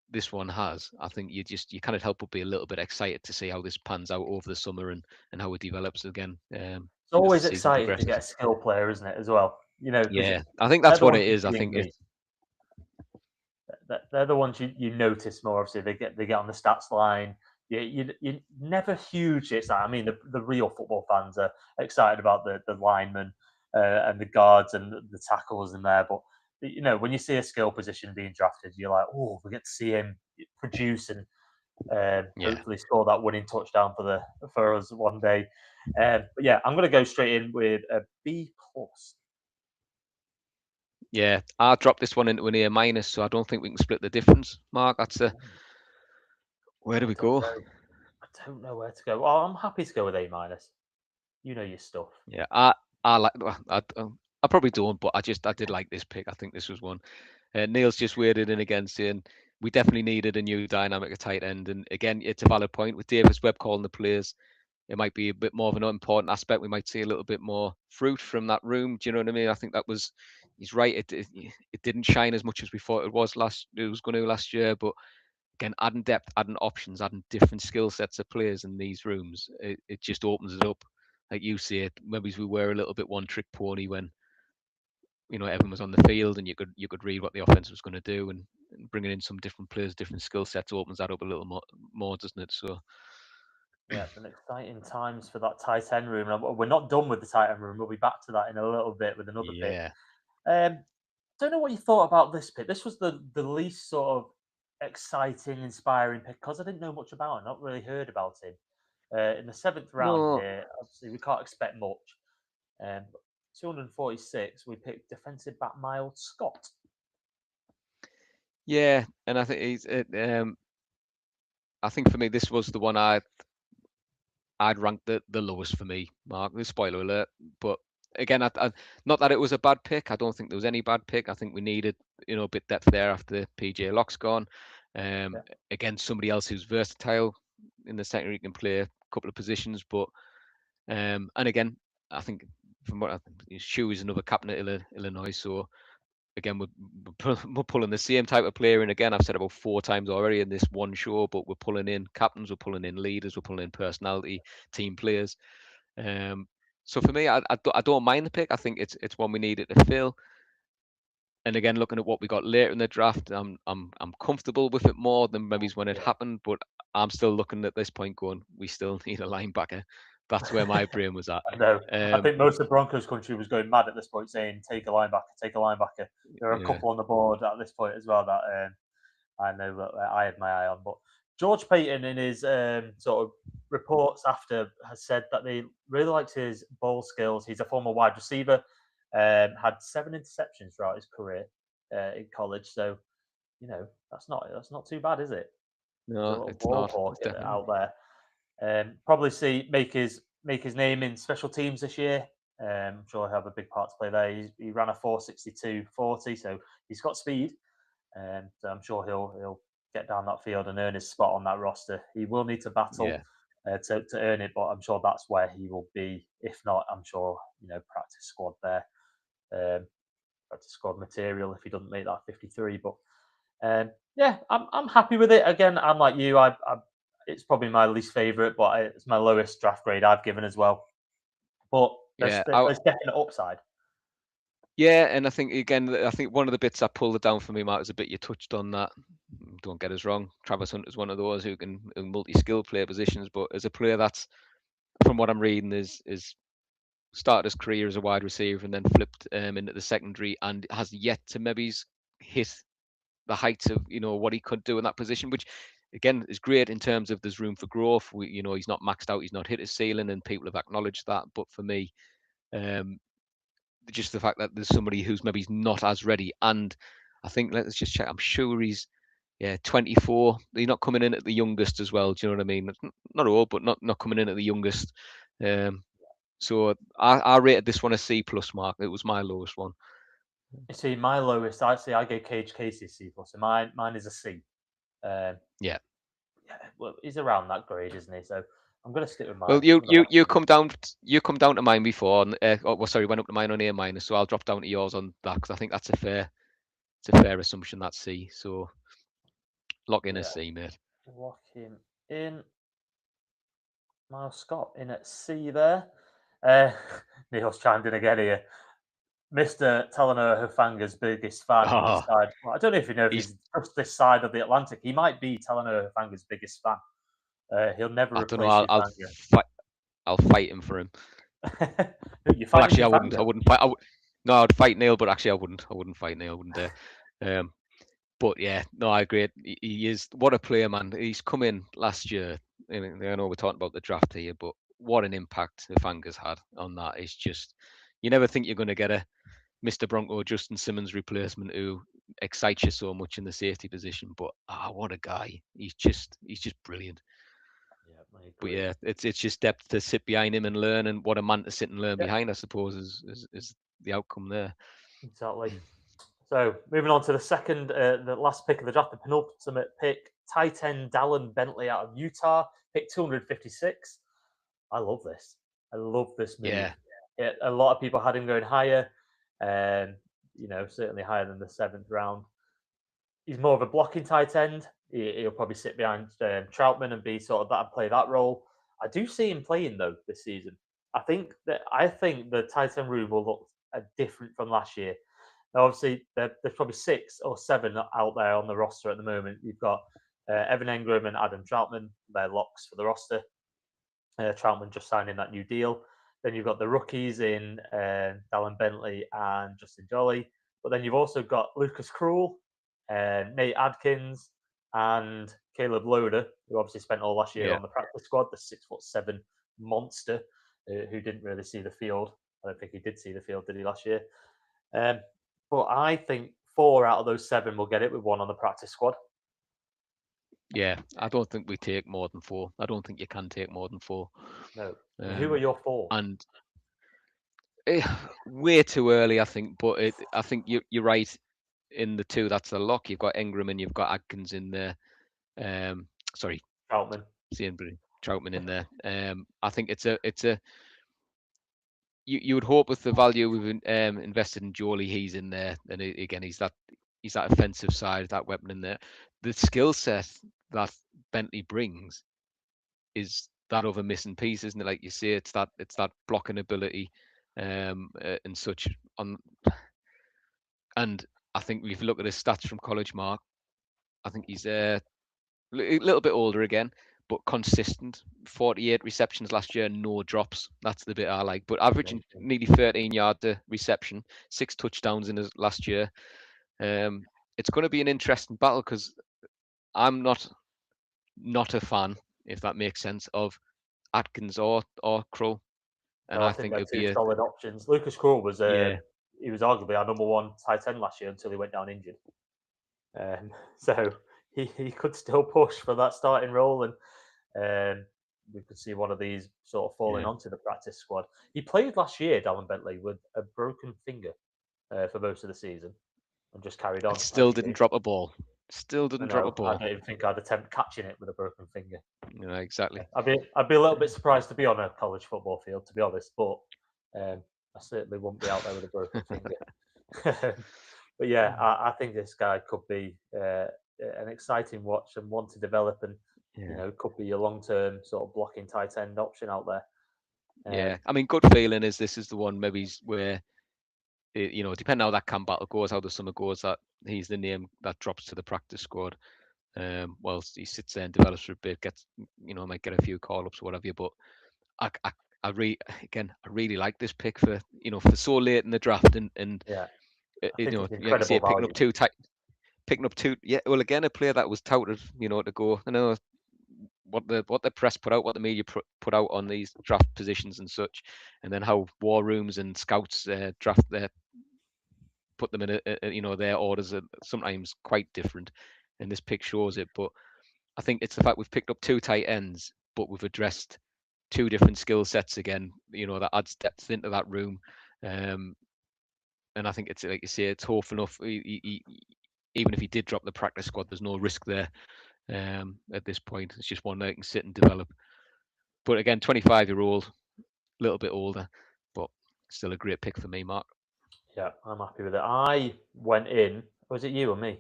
this one has, I think you kind of help but be a little bit excited to see how this pans out over the summer and how it develops again It's as the always season exciting to get progresses. a skill player, isn't it, as well? Because Yeah, I think they're that's the what ones it you is. I see and think meet. it's They're the ones you notice more. Obviously, they get on the stats line. You never hugely excited. I mean, the real football fans are excited about the linemen and the guards and the tackles in there. But when you see a skill position being drafted, you're like, oh, we get to see him produce and yeah. hopefully score that winning touchdown for us one day. But yeah, I'm going to go straight in with a B plus. Yeah, I dropped this one into an A minus, so I don't think we can split the difference, Mark. That's where do I we don't go? know. I don't know where to go. Well, I'm happy to go with A minus. You know your stuff. Yeah, I like. I probably don't, but I did like this pick. I think this was one. Neil's just waded in again, saying we definitely needed a new dynamic at tight end, and again, it's a valid point with Davis Webb calling the plays. It might be a bit more of an important aspect. We might see a little bit more fruit from that room. Do you know what I mean? I think he's right. It didn't shine as much as we thought it was going to last year, but again, adding depth, adding options, adding different skill sets of players in these rooms, it just opens it up. Like you say, it maybe we were a little bit one trick pony when everyone was on the field and you could read what the offense was going to do, and bringing in some different players, different skill sets opens that up a little more, doesn't it? So Yeah, it's an exciting times for that tight end room. We're not done with the tight end room. We'll be back to that in a little bit with another pick. yeah, Don't know what you thought about this pick. This was the least sort of exciting, inspiring pick because I didn't know much about him. Not really heard about him. In the seventh round no, here, obviously we can't expect much. 246, we picked defensive back Miles Scott. yeah, and I think I think for me this was the one I'd rank the lowest for me, Mark. The spoiler alert, but again, not that it was a bad pick. I don't think there was any bad pick. I think we needed a bit depth there after PJ Locke's gone. Yeah, Again, somebody else who's versatile in the secondary, can play a couple of positions, but and again, I think from what I think, Shu is another captain at Illinois, so again, we're pulling the same type of player in again. I've said about 4 times already in this one show, but we're pulling in captains, we're pulling in leaders, we're pulling in personality, team players. So for me, I don't mind the pick. I think it's one we needed to fill. And again, looking at what we got later in the draft, I'm comfortable with it more than maybe when it Yeah. happened. But I'm still looking at this point, going, we still need a linebacker. That's where my brain was at. I know. I Um, think most of Broncos country was going mad at this point, saying take a linebacker, take a linebacker. There are a yeah, couple on the board at this point as well that I know that I had my eye on. But George Payton, in his sort of reports after, has said that they really liked his ball skills. He's a former wide receiver, had 7 interceptions throughout his career in college. So that's not too bad, is it? He's a no, little it's ball not. hawk It's definitely out there. Probably see make his name in special teams this year. I'm sure he'll have a big part to play there. He ran a 4.62 40, so he's got speed. So I'm sure he'll get down that field and earn his spot on that roster. He will need to battle yeah, to earn it, but I'm sure that's where he will be. If not, I'm sure practice squad there, practice squad material if he doesn't make that 53. But yeah, I'm happy with it. Again, I'm like you. It's probably my least favorite, but it's my lowest draft grade I've given as well. But there's yeah. there's definite upside. Yeah, and I think again, I think one of the bits that pulled it down for me, Matt, is a bit you touched on that. Don't get us wrong, Travis Hunter's one of those who multi-skill play positions, but as a player that's, from what I'm reading, is started his career as a wide receiver and then flipped into the secondary and has yet to maybe hit the heights of what he could do in that position, which again is great in terms of there's room for growth. He's not maxed out, he's not hit his ceiling, and people have acknowledged that. But for me, um, just the fact that there's somebody who's maybe not as ready, and I think let's just check. I'm sure he's 24. He's not coming in at the youngest as well. Do you know what I mean? Not old, but not coming in at the youngest. Um, so I rated this one a C plus mark. It was my lowest one. You see, my lowest, I gave Cage Casey a C plus, so mine is a C. Um, Yeah. yeah, well, he's around that grade, isn't he? So I'm going to stick with Well, mine. you I'm going you to you come down you come down to mine before, and well, sorry, went up to mine on A minus, so I'll drop down to yours on that because I think that's a fair assumption. That's C. So lock in a yeah, C, mate. lock him in. Miles Scott in at C there. Uh, Neil's chimed in again here. Mr. Talanoa Hufanga's biggest fan this Oh, side. Well, I don't know if he's. he's just this side of the Atlantic. He might be Talanoa Hufanga's biggest fan. He'll never I don't know. replace Hufanga. I'll fight him for him. You're Well, fighting actually, I wouldn't. I Hufanga. wouldn't fight. No, I'd fight Neil, but actually, I wouldn't. I wouldn't fight Neil. I wouldn't dare. Um, but yeah, no, I agree. He is what a player, man. He's come in last year. I know we're talking about the draft here, but what an impact Hufanga's had on that. It's just you never think you're going to get a Mr. Bronco Justin Simmons replacement who excites you so much in the safety position. But what a guy! He's just brilliant. Yeah, I But agree. yeah, it's just depth to sit behind him and learn, and what a man to sit and learn Yeah, behind. I suppose is the outcome there. exactly. So moving on to the last pick of the draft, the penultimate pick, tight end Dallin Bentley out of Utah, pick 256. I love this. I love this move. Yeah, Yeah, a lot of people had him going higher, um, certainly higher than the seventh round. He's more of a blocking tight end. He'll probably sit behind Troutman and be sort of that and play that role. I do see him playing though this season. I think the tight end room will look different from last year. Now, obviously, there's probably 6 or 7 out there on the roster at the moment. You've got Evan Engram and Adam Troutman. They're locks for the roster. Troutman just signing that new deal. Then you've got the rookies in Dallin Bentley and Justin Jolly. But then you've also got Lucas Krull, Nate Adkins, and Caleb Loader, who obviously spent all last year yeah, on the practice squad, the 6'7" monster who didn't really see the field. I don't think he did see the field, did he, last year? Um, but I think 4 out of those 7 will get it with 1 on the practice squad. yeah. I don't think we take more than 4. I don't think you can take more than 4. No. And who are Um, your 4? and eh, way too early, I think. But I think you're right in the two. That's a lock. You've got Engram and you've got Adkins in there. Sorry, Troutman. seeing Troutman in there. I think it's a you would hope with the value we've invested in Jolie, he's in there, and again he's that offensive side, that weapon in there. The skill set that Bentley brings is that other missing piece, isn't it? Like you say, it's that blocking ability, and such on, and I think if you look at his stats from college, Mark, I think he's a little bit older again, but consistent. 48 receptions last year, no drops. That's the bit I like. But averaging Amazing. nearly 13 yards a reception, 6 touchdowns in his last year. It's going to be an interesting battle because I'm not a fan, if that makes sense, of Atkins or Crow, and No, I I think think they're it'd two be a solid options. Lucas Krull was yeah, he was arguably our number one tight end last year until he went down injured. So he could still push for that starting role, and we could see one of these sort of falling yeah, onto the practice squad. He played last year, Darren Bentley, with a broken finger for most of the season, and just carried and on as still you didn't do. drop a ball. Still I didn't drop a know. I ball. don't even think I'd attempt catching it with a broken finger. Exactly. I'd be a little bit surprised to be on a college football field, to be honest, but I certainly wouldn't be out there with a broken finger. But yeah, I think this guy could be an exciting watch and one to develop, and Yeah. could be a long-term sort of blocking tight end option out there. Yeah. I mean, good feeling is this is the one maybe where, depending how that camp battle goes, how the summer goes, that he's the name that drops to the practice squad. Whilst he sits there and develops for a bit, might get a few call-ups or whatever. But I, I, I really like this pick for so late in the draft, and Yeah, I you think know, it's like you say, incredible value. picking up two. Yeah, well, again, a player that was touted, to go. I know what the press put out, what the media put out on these draft positions and such, and then how war rooms and scouts draft put them in their orders are sometimes quite different, and this pick shows it. But I think it's the fact we've picked up two tight ends, but we've addressed two different skill sets again. That adds depth into that room. Um, and I think it's like you say, it's hopeful enough. Even if he did drop the practice squad, there's no risk there at this point. It's just one that can sit and develop. But again, 25-year-old, a little bit older, but still a great pick for me, Mark. Yeah, I'm happy with it. I went in. Was it you or me?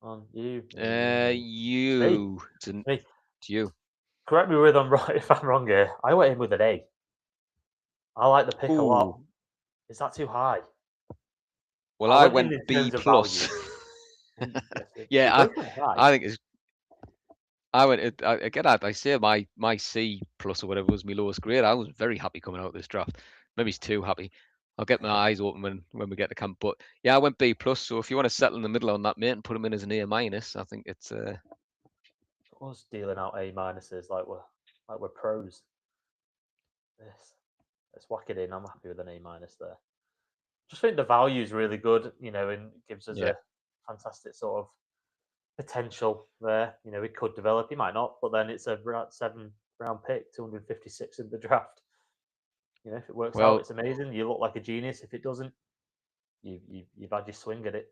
On you, me. It's me. You, It's me. it's you. Correct me if I'm wrong. If I'm wrong here, I went in with an A. I like the pick a lot. Ooh, Is that too high? well, I I went in went B terms of plus. value. Yes, we Yeah, both went high. I think it's. I went again. I say my C plus or whatever was my lowest grade. I was very happy coming out of this draft. Maybe it's too happy. I'll get my eyes open when we get to camp. But yeah, I went B plus. So if you want to settle in the middle on that, mate, and put him in as an A minus, I think it's Us dealing out A minuses like we're pros. This let's whack it in. I'm happy with an A minus there. Just think the value is really good, and gives us yeah, a fantastic sort of potential there. He could develop, he might not, but then it's a 7th round pick, 256 in the draft. If it works out, well, it's amazing. You look like a genius. If it doesn't, you've had your swing at it.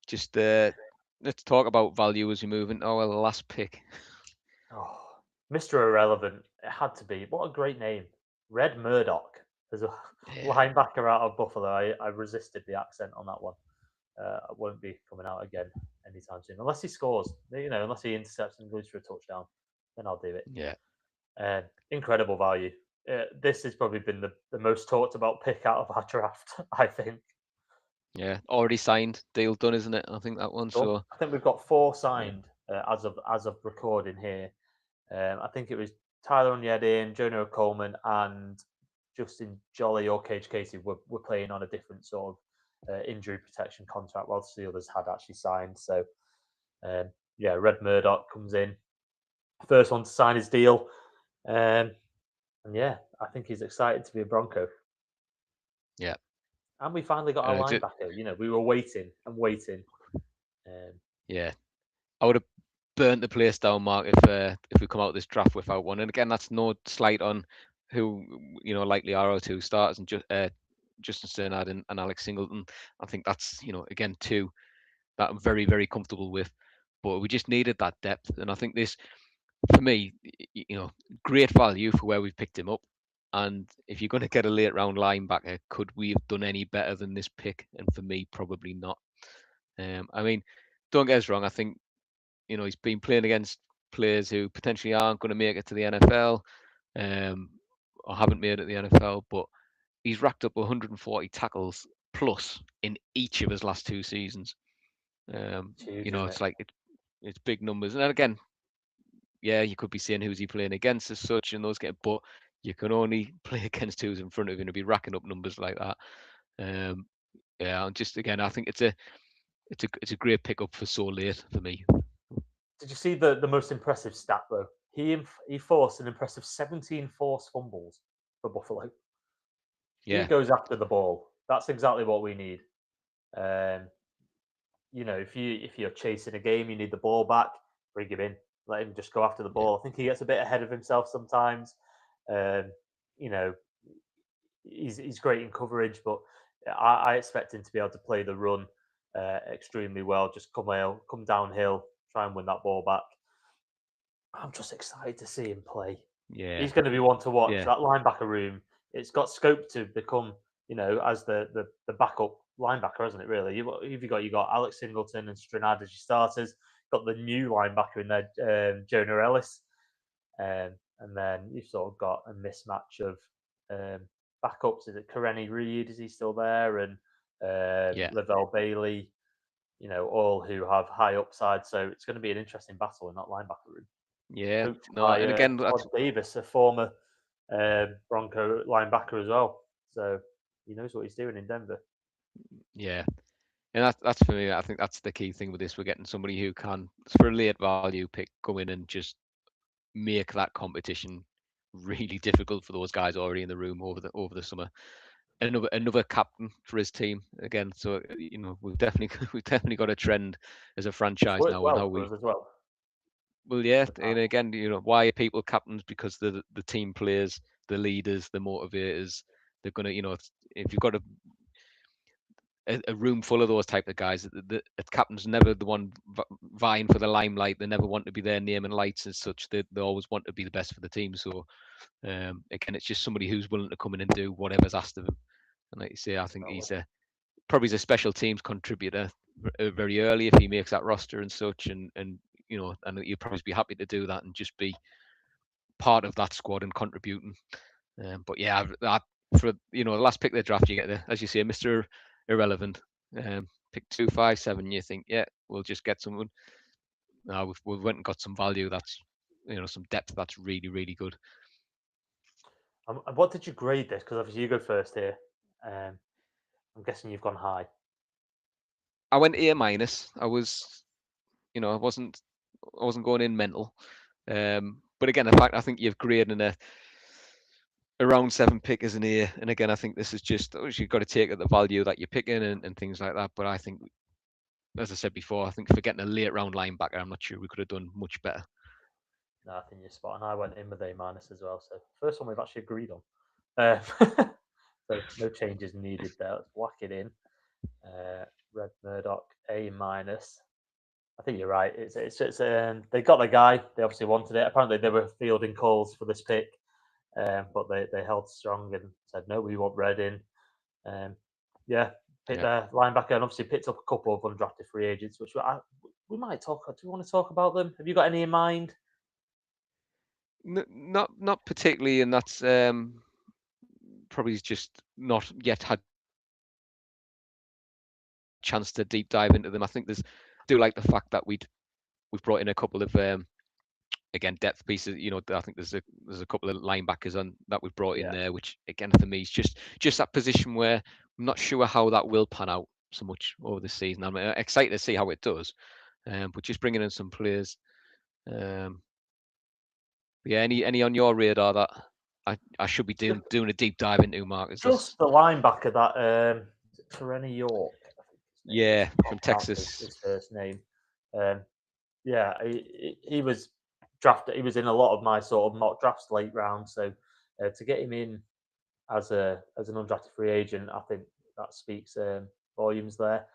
just let's talk about value as we move into our last pick. Oh, Mr. Irrelevant. It had to be. What a great name. Red Murdoch. There's a Yeah, linebacker out of Buffalo. I resisted the accent on that one. I won't be coming out again anytime soon. Unless he scores, unless he intercepts and goes for a touchdown, then I'll do it. yeah, Incredible value. This has probably been the most talked about pick out of our draft, I think. yeah. Already signed, deal done, isn't it? I think that one. Done. So I think we've got 4 yeah, signed as of recording here. I think it was Tyler Onyedin, Jonah Coleman, and Justin Jolly or Cage Casey were playing on a different sort of injury protection contract, whilst the others had actually signed. So, yeah, Red Murdoch comes in, first one to sign his deal. And yeah, I think he's excited to be a Bronco. yeah. And we finally got our Just, linebacker. We were waiting and waiting. yeah. I would have burnt the place down, Mark, if we come out this draft without one. And again, that's no slight on who likely are our two starters and Justin Sternad and Alex Singleton. I think that's again two that I'm very very comfortable with. But we just needed that depth, and I think this for me, great value for where we've picked him up. And if you're going to get a late round linebacker, could we have done any better than this pick? And for me, probably not. I mean, don't get us wrong. I think he's been playing against players who potentially aren't going to make it to the NFL, or haven't made it to the NFL, but he's racked up 140 tackles plus in each of his last 2 seasons. It's huge, isn't It's it? like it's big numbers. And again, yeah, you could be saying who's he playing against as such and those get, but you can only play against who's in front of you and be racking up numbers like that. Yeah, and just again, I think it's a great pickup for so late for me. Did you see the most impressive stat though? He forced an impressive 17 forced fumbles for Buffalo. He Yeah, goes after the ball. That's exactly what we need. Um, if you're chasing a game, you need the ball back. Bring him in. Let him just go after the yeah, ball. I think he gets a bit ahead of himself sometimes. Um, you know, he's great in coverage, but I expect him to be able to play the run extremely well. Just come downhill, try and win that ball back. I'm just excited to see him play. yeah, He's going to be one to watch. yeah, That linebacker room, it's got scope to become, as the backup linebacker, hasn't it? Really, you got Alex Singleton and Strinad as your starters. Got the new linebacker in there, Jonah Ellis, and then you've sort of got a mismatch of um, backups. Is it Karenni Reed? Is he still there? And yeah, Lavelle Bailey. All who have high upside. So it's going to be an interesting battle in that linebacker room, yeah. coached No, by and again, Todd that's Davis, a former Bronco linebacker as well. So he knows what he's doing in Denver. yeah, and that's for me. I think that's the key thing with this. We're getting somebody who can, for a late value pick, come in and just make that competition really difficult for those guys already in the room over the summer. Another captain for his team again. So we've definitely we've definitely got a trend as a It's franchise worked now on how well for we. us as well Well, yeah, in the and past. again, why are people captains? Because the team players, the leaders, the motivators. They're gonna, if you've got a room full of those type of guys, the captain's never the one vying for the limelight. They never want to be their name and lights and such. They always want to be the best for the team. So again, it's just somebody who's willing to come in and do whatever's asked of him. And like you say, I think Exactly. he's probably a special teams contributor very early if he makes that roster and such, and and he'll probably be happy to do that and just be part of that squad and contributing. But yeah, for the last pick of the draft, you get as you say, Mr. Irrelevant. Pick 257. You think, yeah, we'll just get someone. Now we've went and got some value. That's some depth. That's really really good. What did you grade this? Because obviously you go first here. Um, I'm guessing you've gone high. I went A minus. I wasn't going in mental. But again, the fact I think you've graded in a round 7 pick as an A, and again, I think this is just you've got to take at the value that you're picking and things like that. But I think, as I said before, I think for getting a late round linebacker, I'm not sure we could have done much better. No, I think you're spot on. I went in with A minus as well. So first one we've actually agreed on. So no changes needed there. Let's whack it in. Red Murdoch A minus. I think you're right. They got the guy. They obviously wanted it. Apparently they were fielding calls for this pick, but they held strong and said no. We want Red in. Yeah, picked Yeah. their linebacker and obviously picked up a couple of undrafted free agents, which we might talk. Do we want to talk about them? Have you got any in mind? Not particularly, and that's probably just not yet had chance to deep dive into them. I think I do like the fact that we've brought in a couple of again depth pieces. I think there's a couple of linebackers on that we've brought in Yeah, there, which again for me is just that position where I'm not sure how that will pan out so much over the season. I'm excited to see how it does, but just bringing in some players. Um, yeah, any on your radar that I should be doing a deep dive into, Mark? Is this? just the linebacker that Karenni York, I think his name is. Yeah, Can't from pronounce Texas. his first name. Um, yeah, he was drafted. He was in a lot of my sort of mock drafts late round. So to get him in as an undrafted free agent, I think that speaks volumes there.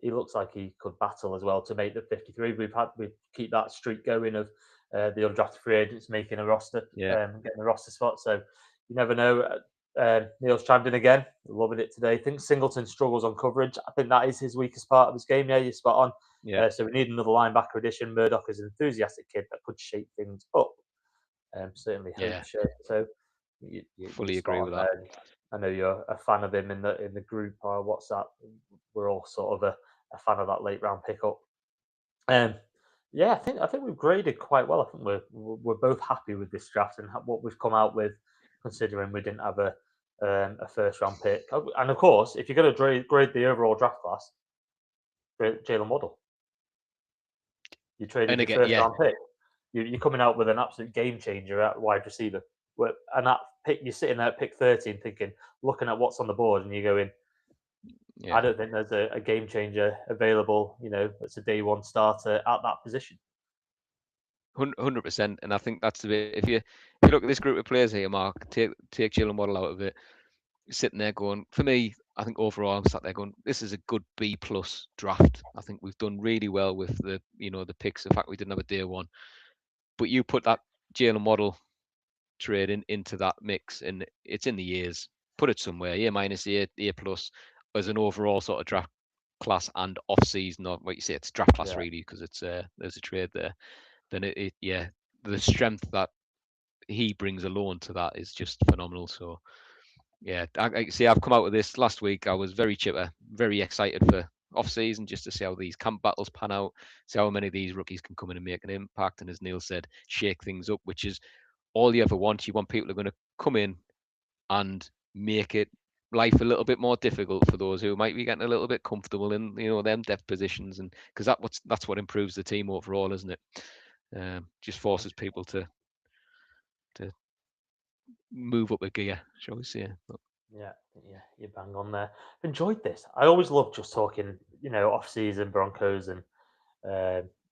He looks like he could battle as well to make the 53. We keep that streak going of the undrafted free agents making a roster, Yeah, getting a roster spot. So you never know. Neil's chimed in again, loving it today. I think Singleton struggles on coverage. I think that is his weakest part of his game. Yeah, you're spot on. yeah, So we need another linebacker addition. Murdoch is an enthusiastic kid that could shape things up. Certainly hope yeah. so. You're Fully spot agree on with that. there. I know you're a fan of him in the group or WhatsApp. We're all sort of a fan of that late round pickup. Um, yeah, I think we've graded quite well. I think we're both happy with this draft and what we've come out with, considering we didn't have a first round pick. And of course, if you're going to grade the overall draft class, Jalen Waddle, you traded And your again, first yeah, round pick. You're coming out with an absolute game changer at wide receiver. And that pick, you're sitting there at pick 13, thinking, looking at what's on the board, and you're going, yeah. I don't think there's a game changer available. That's a day one starter at that position. 100%, and I think that's the bit. If you look at this group of players here, Mark, take Jalen Waddle out of it, sitting there going, for me, I think overall I'm sat there going, this is a good B plus draft. I think we've done really well with the picks. The fact we didn't have a day one, but you put that Jalen Waddle trade into that mix, and it's in the years. Put it somewhere, A minus, A plus, as an overall sort of draft class and off season, or what you say, it's draft class Yeah, really because it's there's a trade there. Then yeah, the strength that he brings alone to that is just phenomenal. So yeah, I see. I've come out with this last week. I was very chipper, very excited for off season just to see how these camp battles pan out, see how many of these rookies can come in and make an impact, and as Neil said, shake things up, which is all you ever want. You want people who are going to come in and make it life a little bit more difficult for those who might be getting a little bit comfortable in them depth positions, and because that's what improves the team overall, isn't it? Just forces people to move up a gear, shall we say? yeah, yeah. You bang on there. I've enjoyed this. I always love just talking, off season Broncos, and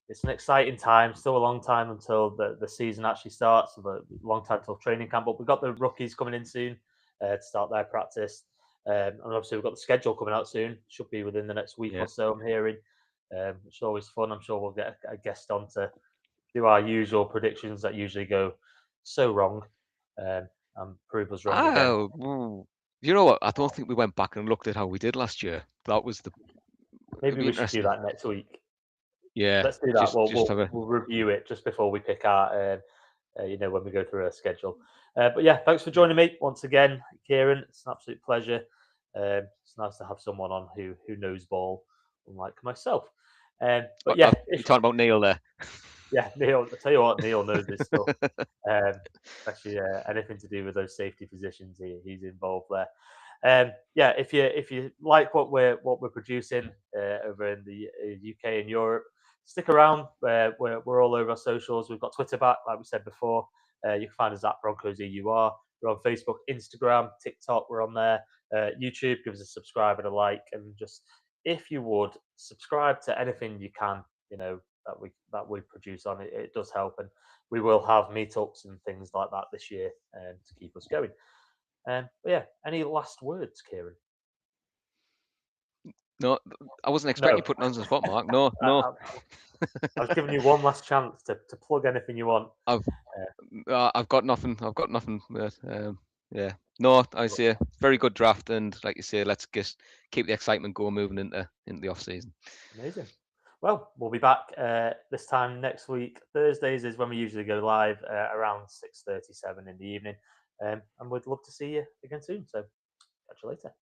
it's an exciting time. Still a long time until the season actually starts. A long time till training camp. But we've got the rookies coming in soon to start their practice, and obviously we've got the schedule coming out soon. Should be within the next week Yeah. or so. I'm hearing, which is always fun. I'm sure we'll get a guest on to do our usual predictions that usually go so wrong, and prove us wrong again. Oh, you know what? I don't think we went back and looked at how we did last year. That was the. It'd Maybe be we should do interesting. that next week. Yeah, Let's do that. just We'll just have we'll, a. we'll review it just before we pick our, when we go through our schedule. But yeah, thanks for joining me once again, Kieran. It's an absolute pleasure. It's nice to have someone on who knows ball, unlike myself. But yeah, You're talking about Neil there. yeah, Neil. I tell you what, Neil knows this stuff. Especially anything to do with those safety positions. He's involved there. Yeah, if you like what we're producing over in the UK and Europe, stick around. We're all over our socials. We've got Twitter back, like we said before. You can find us at Broncos EUR. We're on Facebook, Instagram, TikTok. We're on there. YouTube. Give us a subscribe and a like, and just if you would subscribe to anything you can, that we produce on it. It does help, and we will have meetups and things like that this year to keep us going. But yeah, any last words, Kieran? No, I wasn't expecting No, you putting on the spot, Mark. No, I, no. I, I was giving you one last chance to plug anything you want. I've Uh, I've got nothing. I've got nothing. Yeah. No, I but say very good draft, and like you say, let's just keep the excitement going, moving into the off season. amazing. Well, we'll be back this time next week. Thursdays is when we usually go live around 6:37 in the evening, and we'd love to see you again soon. So catch you later.